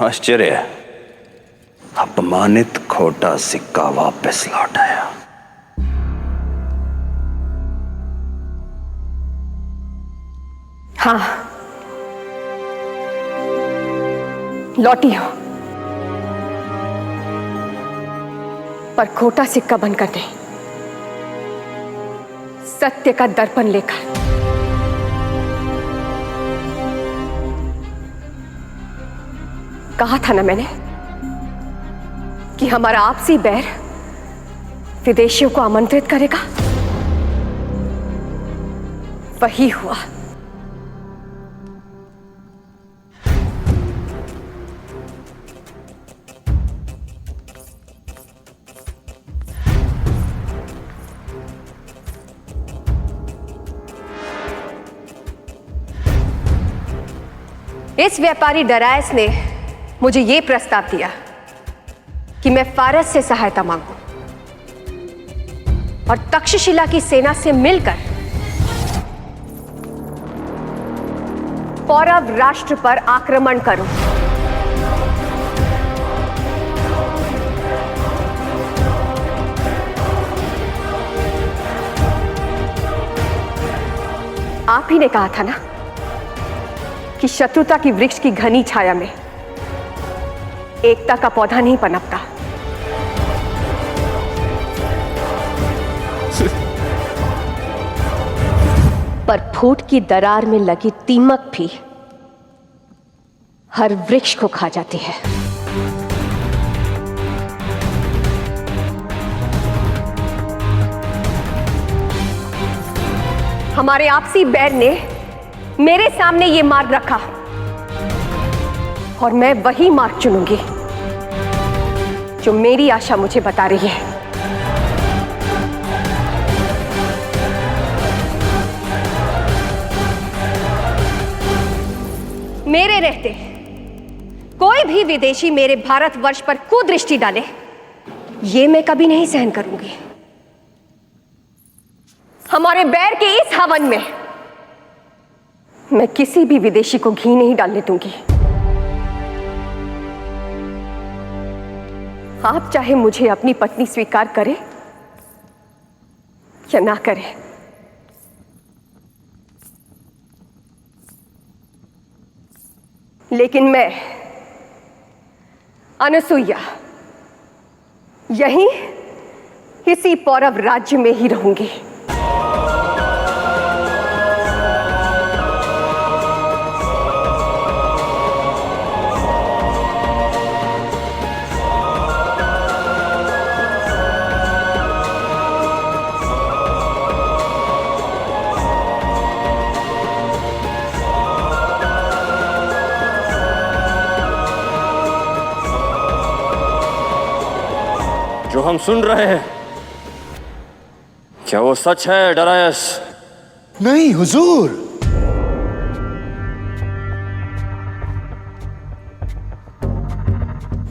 आश्चर्य, अपमानित खोटा सिक्का वापस लौट आया। हाँ, लौटी हो, पर खोटा सिक्का बनकर नहीं, सत्य का दर्पण लेकर। कहा था ना मैंने कि हमारा आपसी बैर विदेशियों को आमंत्रित करेगा, वही हुआ। इस व्यापारी डरायस ने मुझे यह प्रस्ताव दिया कि मैं फारस से सहायता मांगूं और तक्षशिला की सेना से मिलकर पौरव राष्ट्र पर आक्रमण करूं। आप ही ने कहा था ना कि शत्रुता की वृक्ष की घनी छाया में एकता का पौधा नहीं पनपता। पर फूट की दरार में लगी दीमक भी हर वृक्ष को खा जाती है। हमारे आपसी बैर ने मेरे सामने ये मार्ग रखा और मैं वही मार्ग चुनूंगी जो मेरी आशा मुझे बता रही है। मेरे रहते कोई भी विदेशी मेरे भारतवर्ष पर कुदृष्टि डाले, ये मैं कभी नहीं सहन करूंगी। हमारे बैर के इस हवन में मैं किसी भी विदेशी को घी नहीं डालने दूंगी। आप चाहे मुझे अपनी पत्नी स्वीकार करें या ना करें, लेकिन मैं अनसुईया यहीं इसी पौरव राज्य में ही रहूंगी। जो हम सुन रहे हैं, क्या वो सच है डरायस? नहीं हुजूर,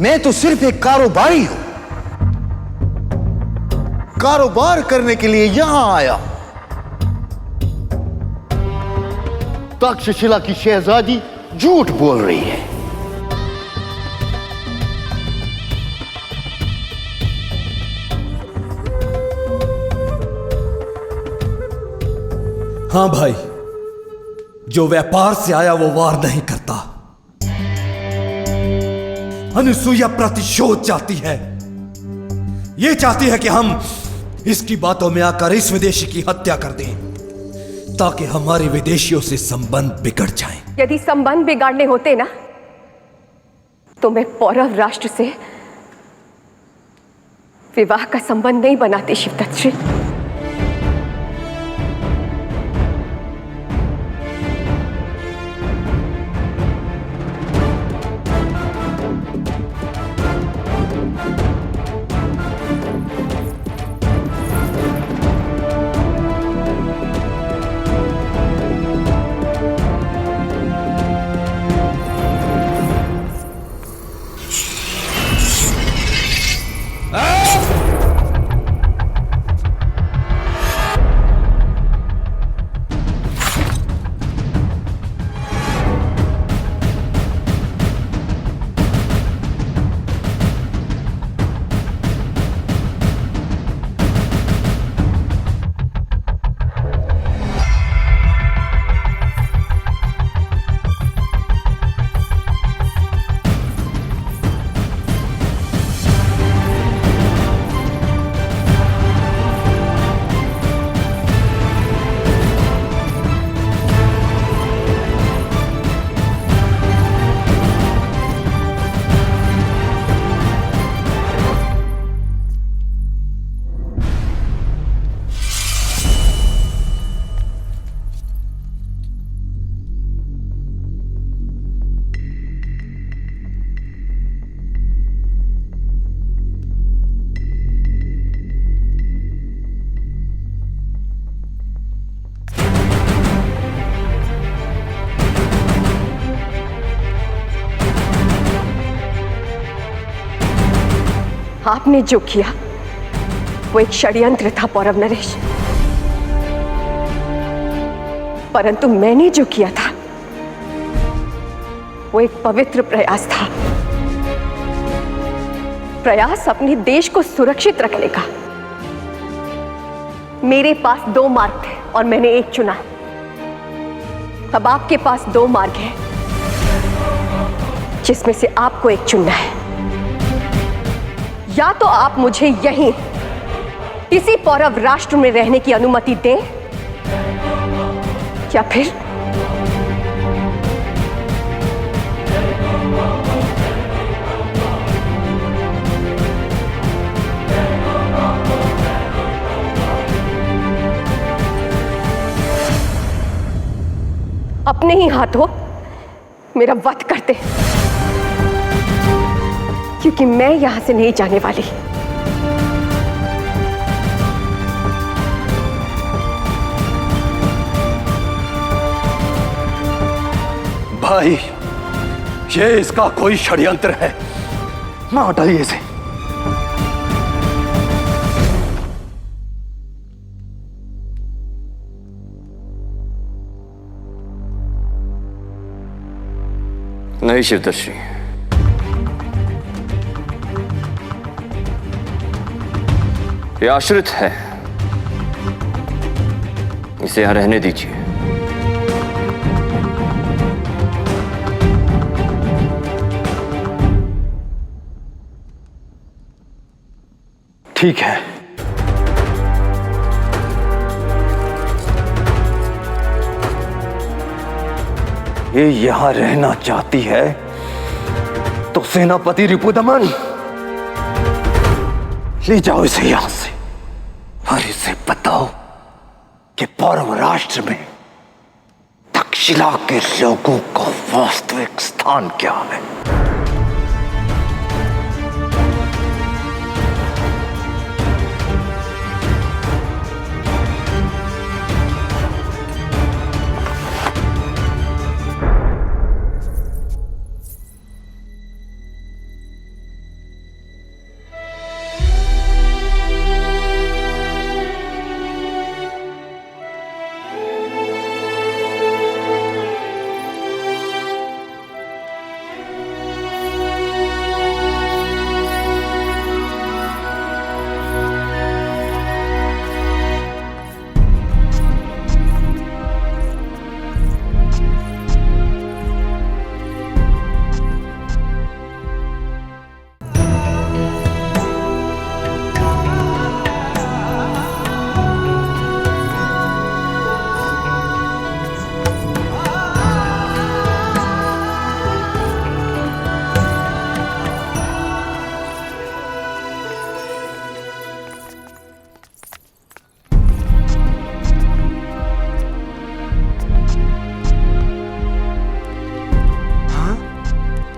मैं तो सिर्फ एक कारोबारी हूं, कारोबार करने के लिए यहां आया। तक्षशिला की शहजादी झूठ बोल रही है। हाँ भाई, जो व्यापार से आया वो वार नहीं करता। अनुसूया प्रतिशोध चाहती है। ये चाहती है कि हम इसकी बातों में आकर इस विदेशी की हत्या कर दें, ताकि हमारे विदेशियों से संबंध बिगड़ जाएं। यदि संबंध बिगाड़ने होते ना, तो मैं पौरव राष्ट्र से विवाह का संबंध नहीं बनाती शिवदत्त। आपने जो किया वो एक षड्यंत्र था पौरव नरेश, परंतु मैंने जो किया था वो एक पवित्र प्रयास था, प्रयास अपने देश को सुरक्षित रखने का। मेरे पास 2 मार्ग थे और मैंने एक चुना। अब आपके पास 2 मार्ग हैं, जिसमें से आपको एक चुनना है। या तो आप मुझे यहीं इसी पौरव राष्ट्र में रहने की अनुमति दें, या फिर अपने ही हाथों मेरा वध करते, क्योंकि मैं यहां से नहीं जाने वाली। भाई, ये इसका कोई षड्यंत्र है, ना हटाइए इसे। नहीं शिवदर्शी, ये आश्रित है, इसे यहां रहने दीजिए। ठीक है, ये यहां रहना चाहती है तो सेनापति रिपुदमन, ले जाओ इसे यहां से और इसे बताओ कि पौरव राष्ट्र में तक्षशिला के लोगों का वास्तविक स्थान क्या है।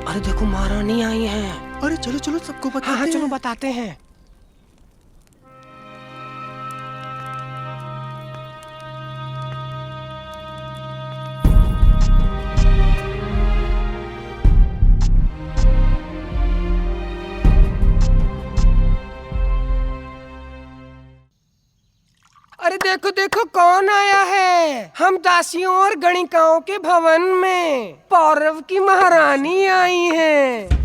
अरे देखो महारानी आई हैं। अरे चलो चलो सबको बताते हाँ हैं। चलो बताते हैं। अरे देखो देखो कौन आया है। हम दासियों और गणिकाओं के भवन में पौरव की महारानी आई हैं।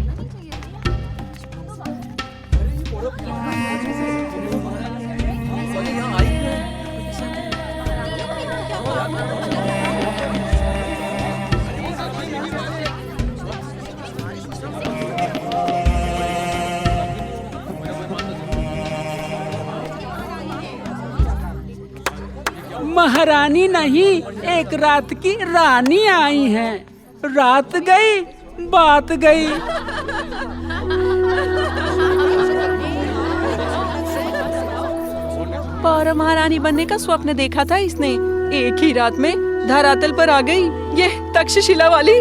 महारानी नहीं, एक रात की रानी आई हैं। रात गई बात गई। पौरव महारानी बनने का स्वप्न देखा था इसने, एक ही रात में धरातल पर आ गई ये तक्षशिला वाली।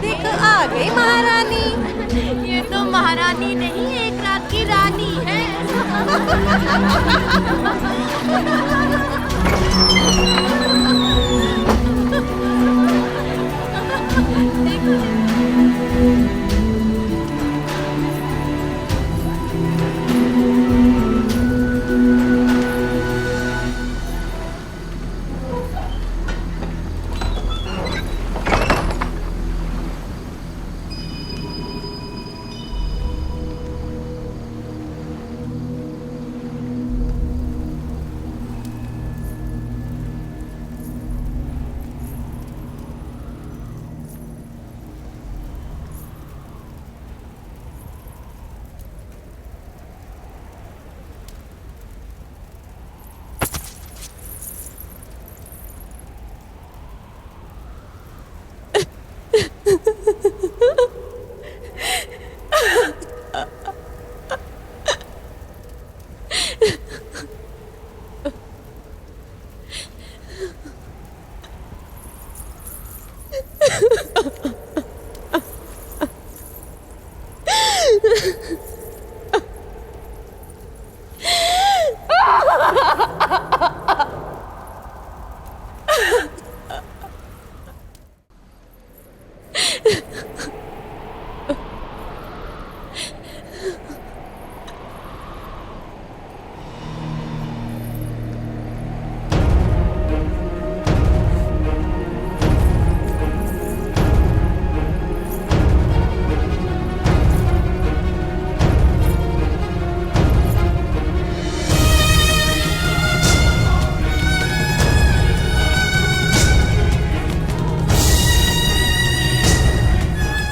देखो आ गई महारानी। ये तो महारानी नहीं, एक रात की रानी है।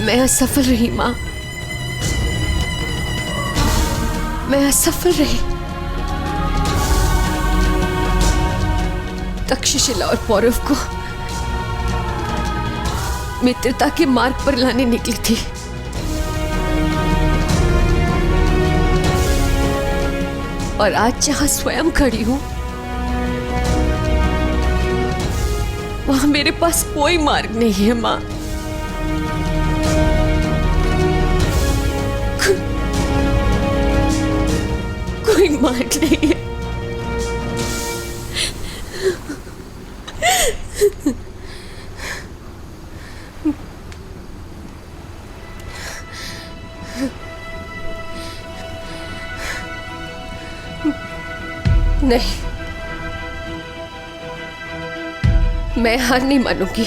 मैं असफल रही माँ, मैं असफल रही। तक्षशिला और पौरव को मित्रता के मार्ग पर लाने निकली थी, और आज जहां स्वयं खड़ी हूं वहां मेरे पास कोई मार्ग नहीं है माँ। कोई मार्ग नहीं है। नहीं, मैं हार नहीं मानूंगी।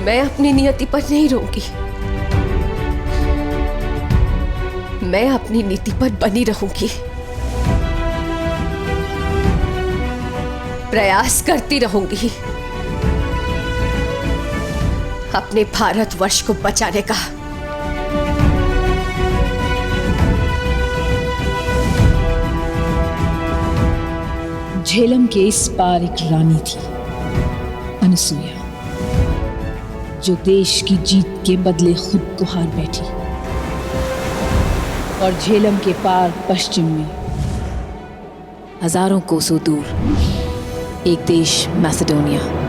मैं अपनी नियति पर नहीं रहूंगी, मैं अपनी नीति पर बनी रहूंगी। प्रयास करती रहूंगी अपने भारतवर्ष को बचाने का। झेलम के इस पार एक रानी थी, अनसुया, जो देश की जीत के बदले खुद को हार बैठी। और झेलम के पार पश्चिम में हजारों कोसों दूर एक देश मैसेडोनिया।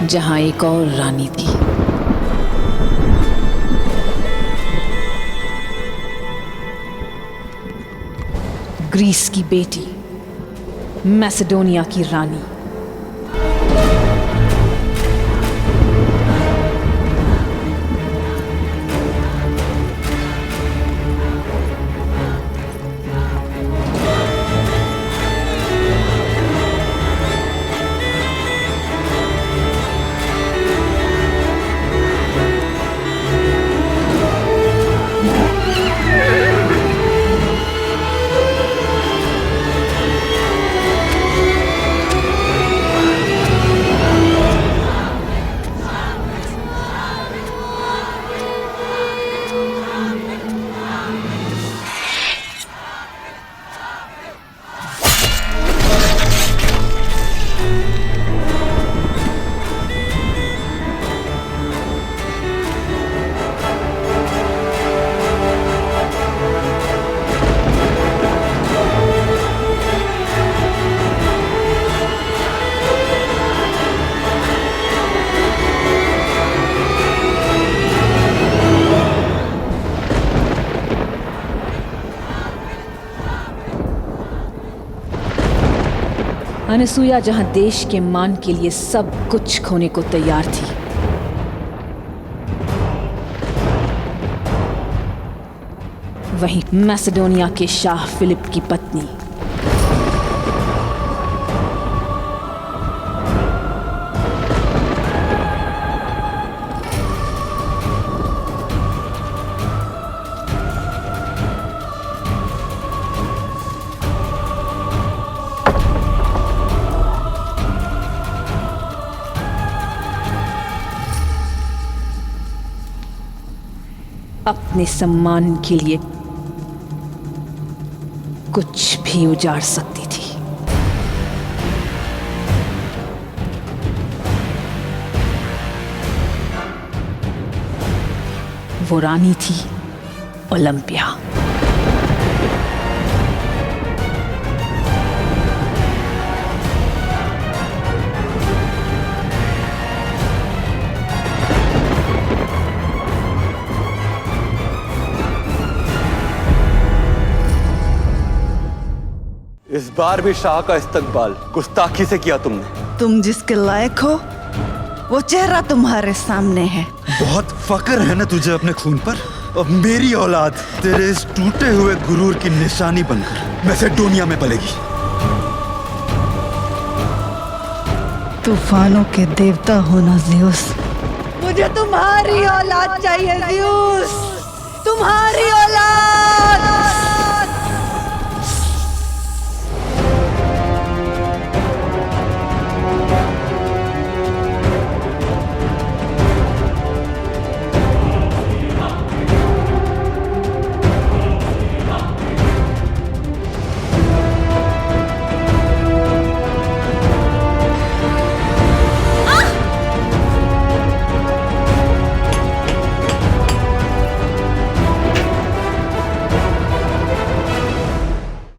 जहां एक और रानी थी, ग्रीस की बेटी, मैसेडोनिया की रानी। अनसुया जहां देश के मान के लिए सब कुछ खोने को तैयार थी, वहीं मैसेडोनिया के शाह फिलिप की पत्नी अपने सम्मान के लिए कुछ भी उजाड़ सकती थी। वो रानी थी ओलंपिया। इस बार भी शाह का इस्तकबाल गुस्ताखी से किया तुमने। तुम जिसके लायक हो वो चेहरा तुम्हारे सामने है। बहुत फक्र है ना तुझे अपने खून पर। अब मेरी औलाद तेरे इस टूटे हुए गुरूर की निशानी बनकर मैसेडोनिया में पलेगी। तूफानों के देवता हो ना ज़्यूस, मुझे तुम्हारी औलाद चाहिए ज़्यूस, तुम्हारी औलाद।